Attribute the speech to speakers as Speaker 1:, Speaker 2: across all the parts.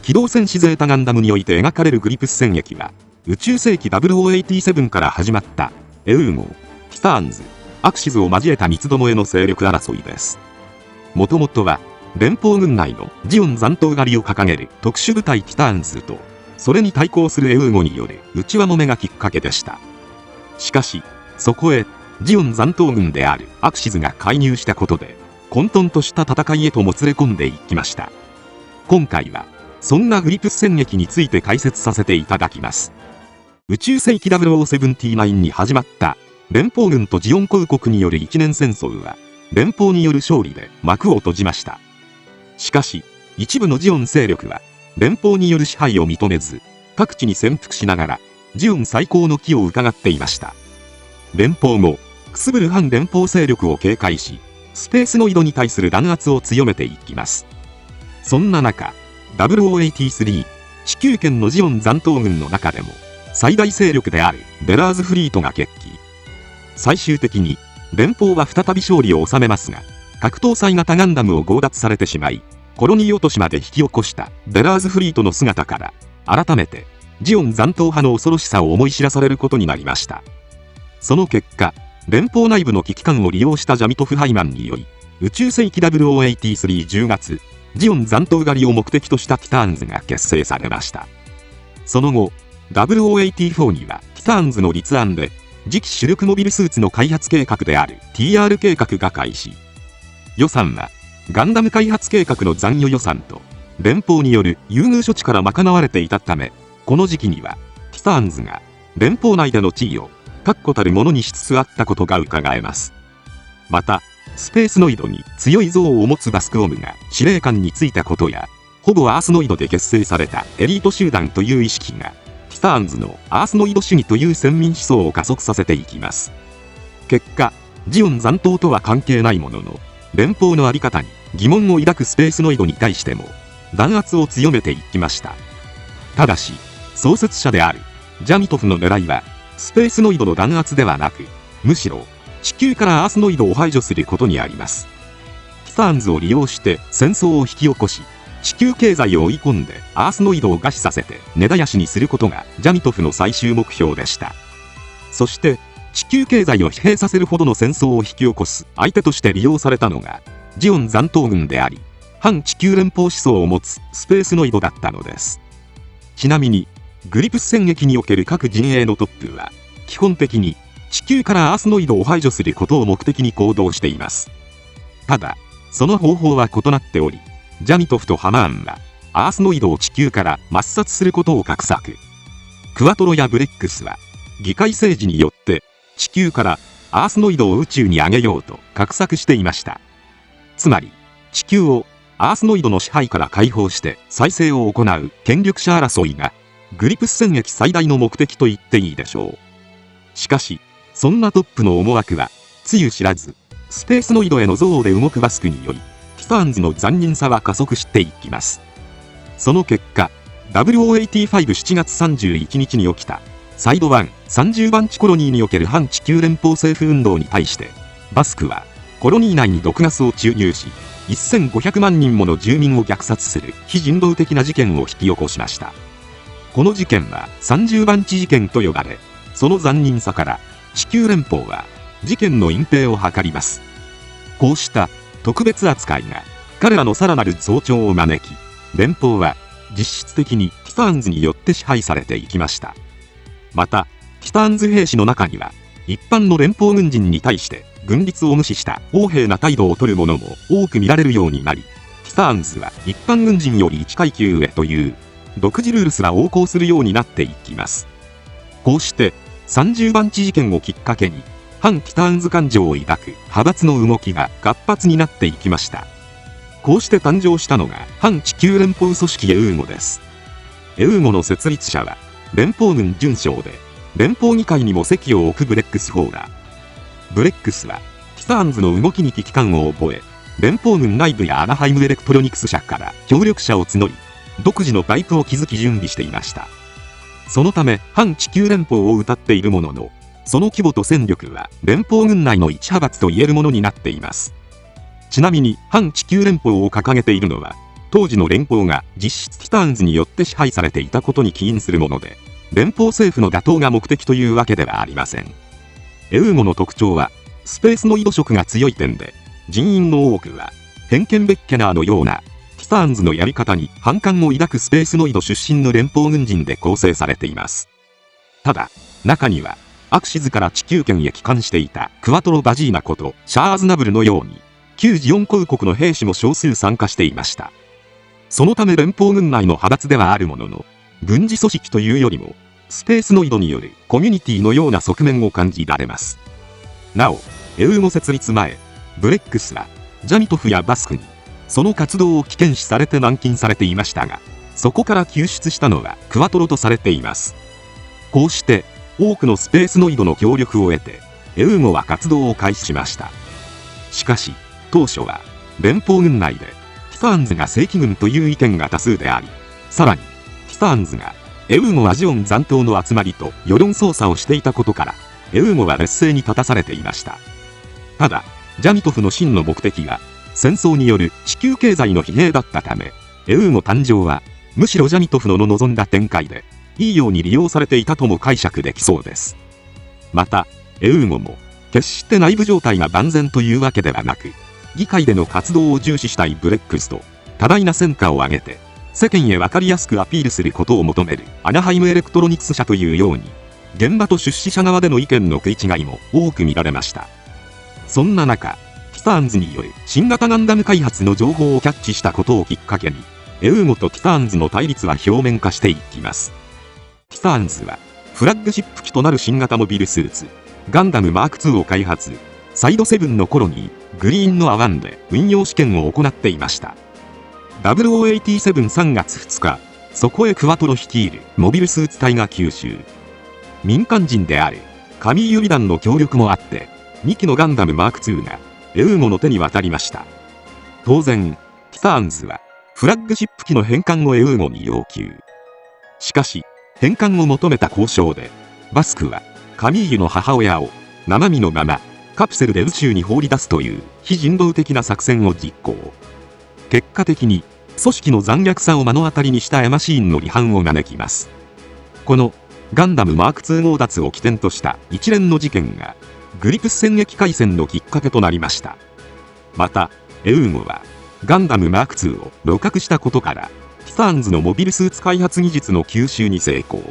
Speaker 1: 機動戦士ゼータガンダムにおいて描かれるグリプス戦役は、宇宙世紀0087から始まったエウーゴ、ティターンズ、アクシズを交えた三つどもえの勢力争いです。もともとは連邦軍内のジオン残党狩りを掲げる特殊部隊ティターンズと、それに対抗するエウーゴによる内輪もめがきっかけでした。しかしそこへジオン残党軍であるアクシズが介入したことで、混沌とした戦いへともつれ込んでいきました。今回はそんなグリプス戦役について解説させていただきます。宇宙世紀0079に始まった連邦軍とジオン公国による一年戦争は、連邦による勝利で幕を閉じました。しかし一部のジオン勢力は連邦による支配を認めず、各地に潜伏しながらジオン再興の機を伺っていました。連邦もくすぶる反連邦勢力を警戒し、スペースノイドに対する弾圧を強めていきます。そんな中、0083地球圏のジオン残党軍の中でも最大勢力であるベラーズフリートが決起。最終的に連邦は再び勝利を収めますが、格闘祭型ガンダムを強奪されてしまい、コロニー落としまで引き起こしたベラーズフリートの姿から、改めてジオン残党派の恐ろしさを思い知らされることになりました。その結果、連邦内部の危機感を利用したジャミトフ・ハイマンにより、宇宙世紀008310月、ジオン残党狩りを目的としたティターンズが結成されました。その後、0084にはティターンズの立案で、次期主力モビルスーツの開発計画である TR 計画が開始。予算は、ガンダム開発計画の残余予算と、連邦による優遇処置から賄われていたため、この時期には、ティターンズが連邦内での地位を確固たるものにしつつあったことが伺えます。また、スペースノイドに強い憎悪を持つバスクオムが司令官に就いたことや、ほぼアースノイドで結成されたエリート集団という意識が、ティターンズのアースノイド主義という先民思想を加速させていきます。結果、ジオン残党とは関係ないものの、連邦の在り方に疑問を抱くスペースノイドに対しても、弾圧を強めていきました。ただし、創設者であるジャミトフの狙いは、スペースノイドの弾圧ではなく、むしろ地球からアースノイドを排除することにあります。ティターンズを利用して戦争を引き起こし、地球経済を追い込んでアースノイドを餓死させて根絶やしにすることがジャミトフの最終目標でした。そして地球経済を疲弊させるほどの戦争を引き起こす相手として利用されたのがジオン残党軍であり、反地球連邦思想を持つスペースノイドだったのです。ちなみにグリプス戦役における各陣営のトップは基本的に地球からアースノイドを排除することを目的に行動しています。ただその方法は異なっており、ジャミトフとハマーンはアースノイドを地球から抹殺することを画策。クワトロやブレックスは議会政治によって地球からアースノイドを宇宙に上げようと画策していました。つまり地球をアースノイドの支配から解放して再生を行う権力者争いがグリプス戦役最大の目的と言っていいでしょう。しかしそんなトップの思惑はつゆ知らず、スペースノイドへの憎悪で動くバスクにより、ティターンズの残忍さは加速していきます。その結果、0085-7月31日に起きたサイド1 30番地コロニーにおける反地球連邦政府運動に対して、バスクはコロニー内に毒ガスを注入し、1500万人もの住民を虐殺する非人道的な事件を引き起こしました。この事件は30番地事件と呼ばれ、その残忍さから地球連邦は事件の隠蔽を図ります。こうした特別扱いが彼らのさらなる増長を招き、連邦は実質的にティターンズによって支配されていきました。またティターンズ兵士の中には一般の連邦軍人に対して軍律を無視した横柄な態度を取る者も多く見られるようになり、ティターンズは一般軍人より1階級上という独自ルールすら横行するようになっていきます。こうして30番地事件をきっかけに反ティターンズ感情を抱く派閥の動きが活発になっていきました。こうして誕生したのが反地球連邦組織エウーゴです。エウーゴの設立者は連邦軍准将で、連邦議会にも席を置くブレックス・フォーラー。ブレックスはティターンズの動きに危機感を覚え、連邦軍内部やアナハイムエレクトロニクス社から協力者を募り、独自のパイプを築き準備していました。そのため反地球連邦を謳っているものの、その規模と戦力は連邦軍内の一派閥と言えるものになっています。ちなみに反地球連邦を掲げているのは、当時の連邦が実質ティターンズによって支配されていたことに起因するもので、連邦政府の打倒が目的というわけではありません。エウーゴの特徴は、スペースノイド色が強い点で、人員の多くは、ヘンケンベッケナーのような、ティターンズのやり方に反感を抱くスペースノイド出身の連邦軍人で構成されています。ただ、中には、アクシズから地球圏へ帰還していたクワトロ・バジーナことシャーズナブルのように、旧ジオン公国の兵士も少数参加していました。そのため連邦軍内の派閥ではあるものの、軍事組織というよりも、スペースノイドによるコミュニティのような側面を感じられます。なお、エウーゴ設立前、ブレックスは、ジャミトフやバスクに、その活動を危険視されて軟禁されていましたが、そこから救出したのはクワトロとされています。こうして、多くのスペースノイドの協力を得て、エウーゴは活動を開始しました。しかし、当初は、連邦軍内で、ティターンズが正規軍という意見が多数であり、さらに、ティターンズが、エウーゴはジオン残党の集まりと世論操作をしていたことから、エウーゴは劣勢に立たされていました。ただ、ジャミトフの真の目的が、戦争による地球経済の疲弊だったため、エウーゴ誕生は、むしろジャミトフの望んだ展開で、いいように利用されていたとも解釈できそうです。また、エウーゴも、決して内部状態が万全というわけではなく、議会での活動を重視したいブレックスと、多大な戦果を上げて、世間へ分かりやすくアピールすることを求めるアナハイムエレクトロニクス社というように、現場と出資者側での意見の食い違いも多く見られました。そんな中、ティターンズによる新型ガンダム開発の情報をキャッチしたことをきっかけに、エウーゴとティターンズの対立は表面化していきます。ティターンズは、フラッグシップ機となる新型モビルスーツ、ガンダムマーク2を開発、サイド7のコロニー、グリーンのアワンで運用試験を行っていました。0087-3月2日、そこへクワトロ率いるモビルスーツ隊が吸収。民間人であるカミーユリ団の協力もあって、2機のガンダムマーク2がエウーゴの手に渡りました。当然、ティターンズはフラッグシップ機の返還をエウーゴに要求。しかし、返還を求めた交渉で、バスクはカミーユの母親を生身のままカプセルで宇宙に放り出すという非人道的な作戦を実行。結果的に組織の残虐さを目の当たりにしたエマシーンの離反を招きます。このガンダムマーク2強奪を起点とした一連の事件がグリプス戦役開戦のきっかけとなりました。また、エウーゴはガンダムマーク2を鹵獲したことから、ティターンズのモビルスーツ開発技術の吸収に成功。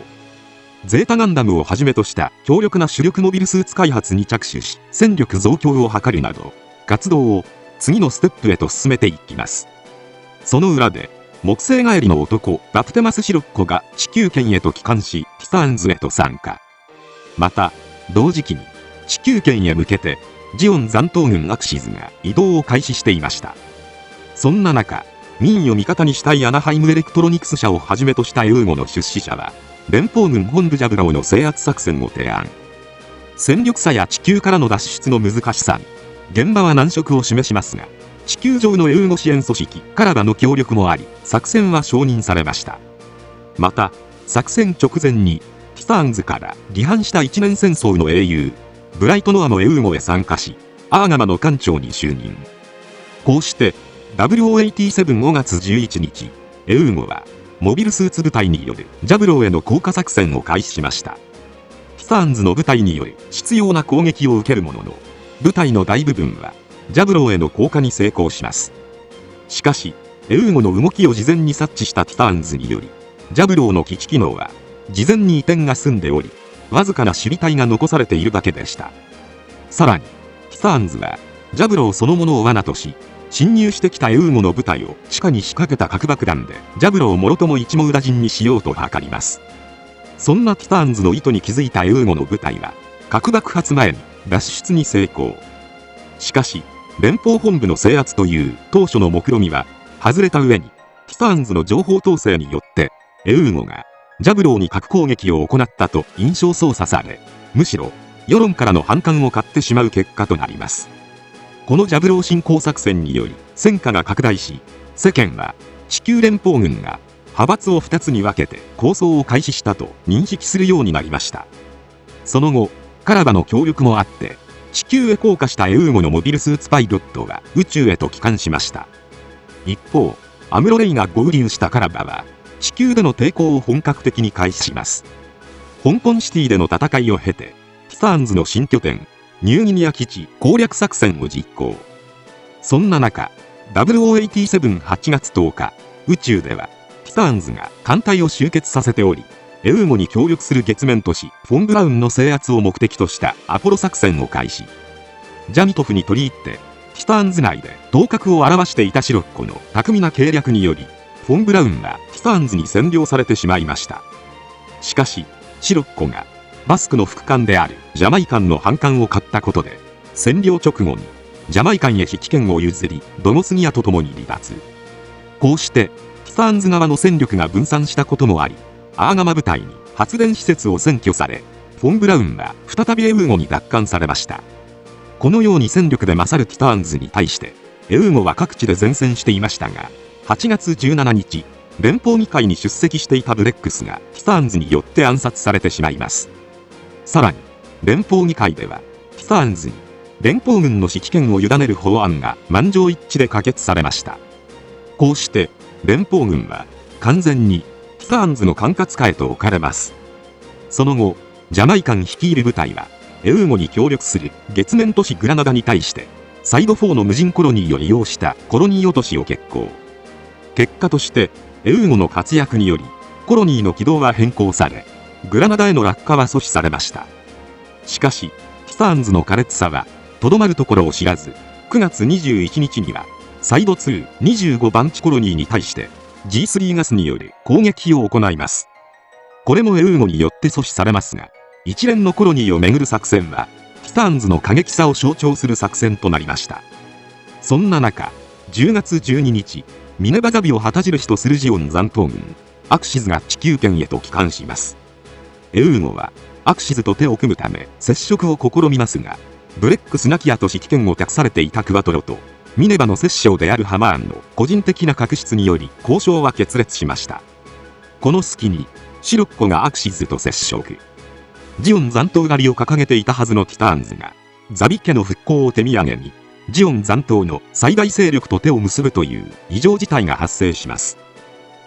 Speaker 1: ゼータガンダムをはじめとした強力な主力モビルスーツ開発に着手し、戦力増強を図るなど、活動を次のステップへと進めていきます。その裏で、木星帰りの男、バプテマス・シロッコが地球圏へと帰還し、ティターンズへと参加。また、同時期に、地球圏へ向けて、ジオン残党軍アクシズが移動を開始していました。そんな中、民を味方にしたいアナハイムエレクトロニクス社をはじめとしたエウーゴの出資者は、連邦軍本部ジャブラオの制圧作戦を提案。戦力差や地球からの脱出の難しさに、現場は難色を示しますが、地球上のエウーゴ支援組織カラダの協力もあり、作戦は承認されました。また、作戦直前に、ティターンズから離反した一年戦争の英雄、ブライトノアもエウーゴへ参加し、アーガマの艦長に就任。こうして、0087-5月11日、エウーゴは、モビルスーツ部隊によるジャブローへの降下作戦を開始しました。ティターンズの部隊による執拗な攻撃を受けるものの、部隊の大部分は、ジャブローへの降下に成功します。しかし、エウーゴの動きを事前に察知したティターンズにより、ジャブローの基地機能は、事前に移転が済んでおり、わずかな守備隊が残されているだけでした。さらに、ティターンズは、ジャブローそのものを罠とし、侵入してきたエウーゴの部隊を地下に仕掛けた核爆弾で、ジャブローをもろとも一網打尽にしようと図ります。そんなティターンズの意図に気づいたエウーゴの部隊は、核爆発前に脱出に成功。しかし、連邦本部の制圧という当初の目論見は外れた上に、ティターンズの情報統制によって、エウーゴがジャブローに核攻撃を行ったと印象操作され、むしろ世論からの反感を買ってしまう結果となります。このジャブロー侵攻作戦により戦火が拡大し、世間は地球連邦軍が派閥を2つに分けて抗争を開始したと認識するようになりました。その後、カラダの協力もあって、地球へ降下したエウーゴのモビルスーツパイロットは宇宙へと帰還しました。一方、アムロレイが合流したカラバは、地球での抵抗を本格的に開始します。香港シティでの戦いを経て、ティターンズの新拠点、ニューギニア基地攻略作戦を実行。そんな中、0087-8月10日、宇宙では、ティターンズが艦隊を集結させており、エウーゴに協力する月面都市フォン・ブラウンの制圧を目的としたアポロ作戦を開始。ジャミトフに取り入って、ティターンズ内で頭角を現していたシロッコの巧みな計略により、フォン・ブラウンはティターンズに占領されてしまいました。しかし、シロッコがバスクの副官であるジャマイカンの反感を買ったことで、占領直後にジャマイカンへ指揮権を譲り、ドゴスギアと共に離脱。こうして、ティターンズ側の戦力が分散したこともあり、アーガマ部隊に発電施設を占拠され、フォン・ブラウンは再びエウーゴに奪還されました。このように戦力で勝るティターンズに対して、エウーゴは各地で善戦していましたが、8月17日、連邦議会に出席していたブレックスがティターンズによって暗殺されてしまいます。さらに、連邦議会では、ティターンズに連邦軍の指揮権を委ねる法案が満場一致で可決されました。こうして、連邦軍は完全にティターンズの管轄下へと置かれます。その後、ジャマイカン率いる部隊は、エウーゴに協力する月面都市グラナダに対して、サイド4の無人コロニーを利用したコロニー落としを決行。結果として、エウーゴの活躍により、コロニーの軌道は変更され、グラナダへの落下は阻止されました。しかし、ティターンズの苛烈さは、とどまるところを知らず、9月21日には、サイド2、25番地コロニーに対して、G3 ガスによる攻撃を行います。これもエウーゴによって阻止されますが、一連のコロニーをめぐる作戦は、ティターンズの過激さを象徴する作戦となりました。そんな中、10月12日、ミネバザビを旗印とするジオン残党軍、アクシズが地球圏へと帰還します。エウーゴは、アクシズと手を組むため接触を試みますが、ブレックスナキアと指揮権を託されていたクワトロと、ミネバの摂政であるハマーンの個人的な確執により交渉は決裂しました。この隙に、シロッコがアクシズと接触。ジオン残党狩りを掲げていたはずのティターンズが、ザビ家の復興を手土産に、ジオン残党の最大勢力と手を結ぶという異常事態が発生します。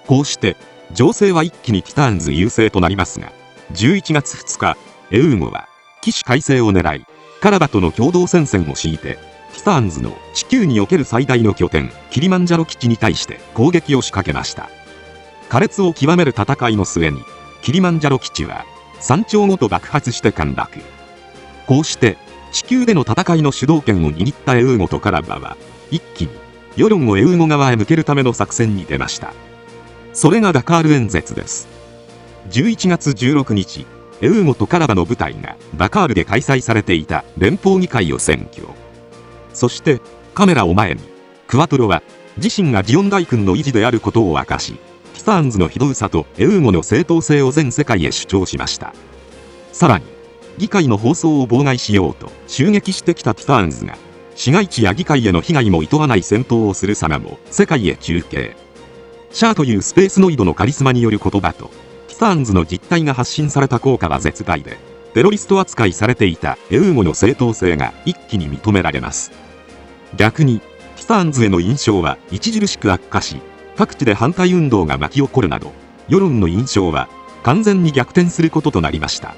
Speaker 1: こうして、情勢は一気にティターンズ優勢となりますが、11月2日、エウーゴは、起死回生を狙い、カラバとの共同戦線を敷いて、ティターンズの地球における最大の拠点、キリマンジャロ基地に対して攻撃を仕掛けました。苛烈を極める戦いの末に、キリマンジャロ基地は、山頂ごと爆発して陥落。こうして、地球での戦いの主導権を握ったエウーゴとカラバは、一気に、世論をエウーゴ側へ向けるための作戦に出ました。それがダカール演説です。11月16日、エウーゴとカラバの部隊がダカールで開催されていた連邦議会を占拠。そして、カメラを前に、クワトロは、自身がジオン大君の維持であることを明かし、ティターンズの非道さとエウーゴの正当性を全世界へ主張しました。さらに、議会の放送を妨害しようと襲撃してきたティターンズが、市街地や議会への被害も厭わない戦闘をする様も世界へ中継。シャアというスペースノイドのカリスマによる言葉と、ティターンズの実態が発信された効果は絶大で、テロリスト扱いされていたエウーゴの正当性が一気に認められます。逆に、ティターンズへの印象は著しく悪化し、各地で反対運動が巻き起こるなど、世論の印象は完全に逆転することとなりました。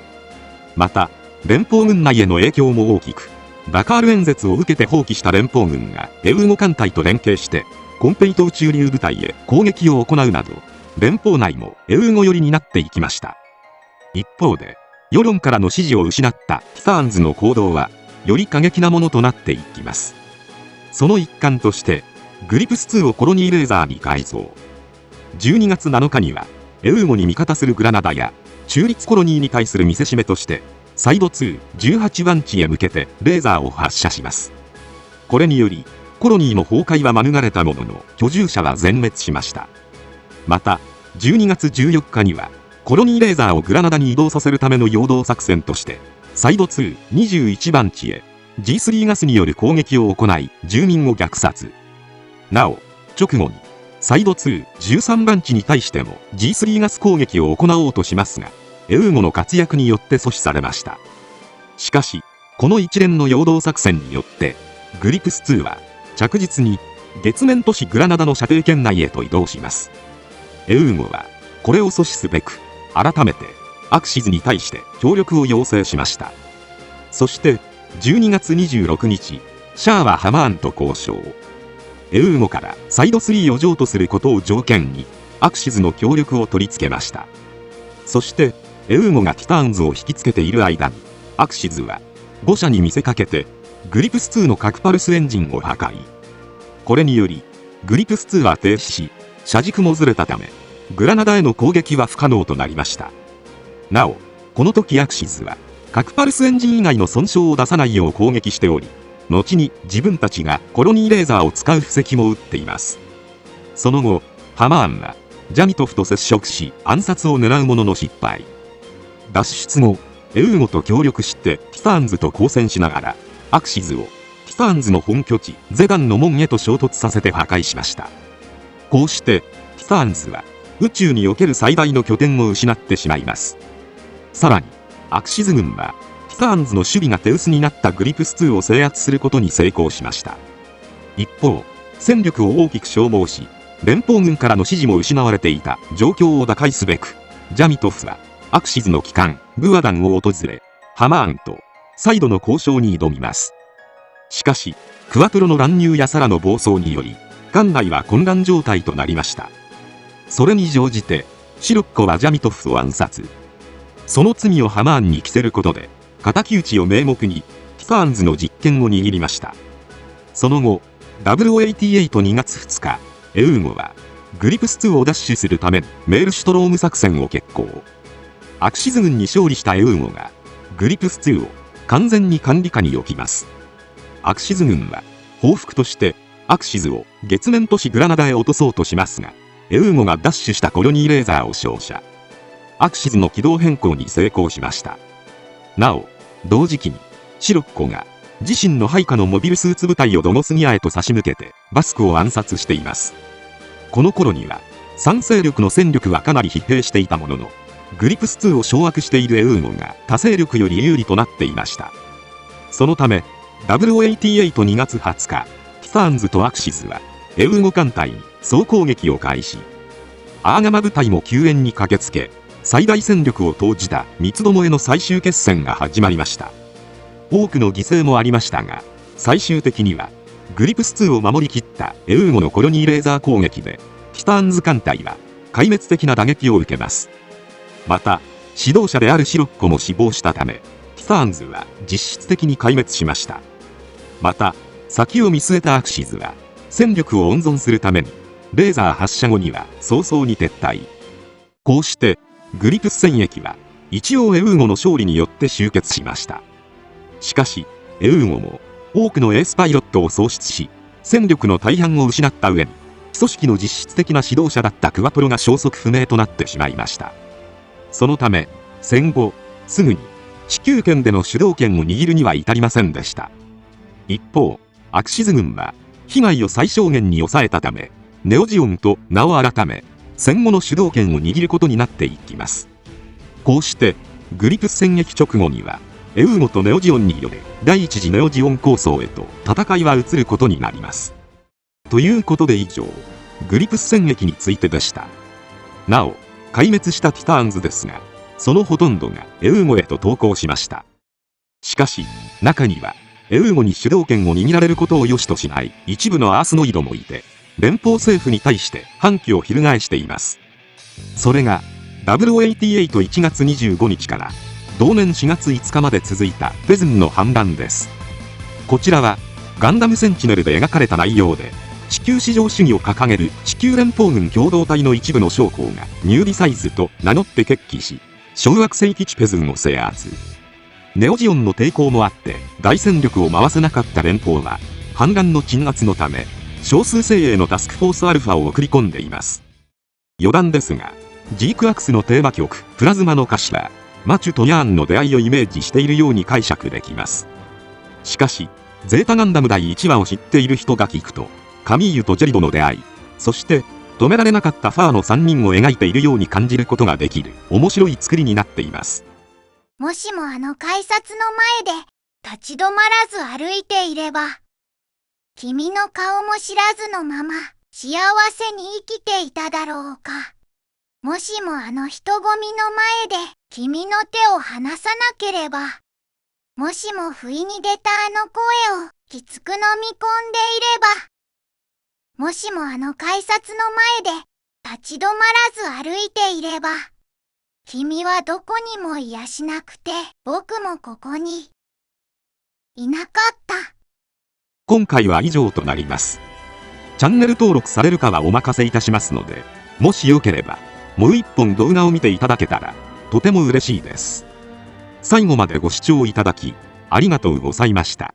Speaker 1: また、連邦軍内への影響も大きく、ダカール演説を受けて放棄した連邦軍がエウーゴ艦隊と連携して、コンペイトー駐留部隊へ攻撃を行うなど、連邦内もエウーゴ寄りになっていきました。一方で、世論からの支持を失ったティターンズの行動は、より過激なものとなっていきます。その一環として、グリプス2をコロニーレーザーに改造。12月7日には、エウーゴに味方するグラナダや、中立コロニーに対する見せしめとして、サイド2、18番地へ向けてレーザーを発射します。これにより、コロニーの崩壊は免れたものの、居住者は全滅しました。また、12月14日には、コロニーレーザーをグラナダに移動させるための陽動作戦として、サイド2、21番地へ、G3 ガスによる攻撃を行い、住民を虐殺。なお、直後に、サイド2、13番地に対しても G3 ガス攻撃を行おうとしますが、エウーゴの活躍によって阻止されました。しかし、この一連の陽動作戦によって、グリプス2は着実に月面都市グラナダの射程圏内へと移動します。エウーゴはこれを阻止すべく改めてアクシズに対して協力を要請しました。そして12月26日、シャアはハマーンと交渉。エウーゴからサイド3を譲渡することを条件にアクシズの協力を取り付けました。そしてエウーゴがティターンズを引きつけている間にアクシズは誤射に見せかけてグリプス2の核パルスエンジンを破壊。これによりグリプス2は停止し、車軸もずれたためグラナダへの攻撃は不可能となりました。なおこの時アクシズは核パルスエンジン以外の損傷を出さないよう攻撃しており、後に自分たちがコロニーレーザーを使う布石も打っています。その後ハマーンはジャミトフと接触し暗殺を狙うものの失敗。脱出後エウーゴと協力してティターンズと交戦しながらアクシズをティターンズの本拠地ゼガンの門へと衝突させて破壊しました。こうしてティターンズは宇宙における最大の拠点を失ってしまいます。さらにアクシズ軍はティターンズの守備が手薄になったグリプス2を制圧することに成功しました。一方戦力を大きく消耗し連邦軍からの支持も失われていた状況を打開すべくジャミトフはアクシズの旗艦グアダンを訪れハマーンと再度の交渉に挑みます。しかしクワトロの乱入やサラの暴走により艦内は混乱状態となりました。それに乗じてシロッコはジャミトフを暗殺。その罪をハマーンに着せることで敵討ちを名目にティターンズの実権を握りました。その後0088-2月2日エウーゴはグリプス2を奪取するためにメールシュトローム作戦を決行。アクシズ軍に勝利したエウーゴがグリプス2を完全に管理下に置きます。アクシズ軍は報復としてアクシズを月面都市グラナダへ落とそうとしますが、エウーゴが奪取したコロニーレーザーを照射。アクシズの軌道変更に成功しました。なお同時期にシロッコが自身の配下のモビルスーツ部隊をドモスギアへと差し向けてバスクを暗殺しています。この頃には3勢力の戦力はかなり疲弊していたものの、グリプス2を掌握しているエウーゴが他勢力より有利となっていました。そのため0088-2月20日ティターンズとアクシズはエウーゴ艦隊に総攻撃を開始。アーガマ部隊も救援に駆けつけ最大戦力を投じた三つどもえの最終決戦が始まりました。多くの犠牲もありましたが、最終的にはグリプス2を守りきったエウーゴのコロニーレーザー攻撃でティターンズ艦隊は壊滅的な打撃を受けます。また指導者であるシロッコも死亡したためティターンズは実質的に壊滅しました。また先を見据えたアクシズは戦力を温存するためにレーザー発射後には早々に撤退。こうしてグリプス戦役は一応エウーゴの勝利によって終結しました。しかしエウーゴも多くのエースパイロットを喪失し戦力の大半を失った上に組織の実質的な指導者だったクワトロが消息不明となってしまいました。そのため戦後すぐに地球圏での主導権を握るには至りませんでした。一方アクシズ軍は被害を最小限に抑えたためネオジオンと名を改め戦後の主導権を握ることになっていきます。こうしてグリプス戦役直後にはエウーゴとネオジオンによる第一次ネオジオン構想へと戦いは移ることになります。ということで以上グリプス戦役についてでした。なお壊滅したティターンズですがそのほとんどがエウーゴへと投降しました。しかし中にはエウーゴに主導権を握られることを良しとしない一部のアースノイドもいて連邦政府に対して反旗を翻しています。それが0088-1月25日から同年4月5日まで続いたフェズンの反乱です。こちらはガンダムセンチネルで描かれた内容で、地球至上主義を掲げる地球連邦軍共同体の一部の将校がニューリサイズと名乗って決起し、小惑星基地フェズンを制圧。ネオジオンの抵抗もあって大戦力を回せなかった連邦は反乱の鎮圧のため少数精鋭のタスクフォースアルファを送り込んでいます。余談ですがジークアクスのテーマ曲プラズマの歌詞はマチュとヤーンの出会いをイメージしているように解釈できます。しかしゼータガンダム第1話を知っている人が聞くとカミーユとジェリドの出会い、そして止められなかったファーの3人を描いているように感じることができる面白い作りになっています。
Speaker 2: もしもあの改札の前で立ち止まらず歩いていれば君の顔も知らずのまま、幸せに生きていただろうか。もしもあの人混みの前で、君の手を離さなければ、もしも不意に出たあの声を、きつく飲み込んでいれば、もしもあの改札の前で、立ち止まらず歩いていれば、君はどこにもいやしなくて、僕もここに、いなかった。
Speaker 1: 今回は以上となります。チャンネル登録されるかはお任せいたしますので、もしよければ、もう一本動画を見ていただけたら、とても嬉しいです。最後までご視聴いただき、ありがとうございました。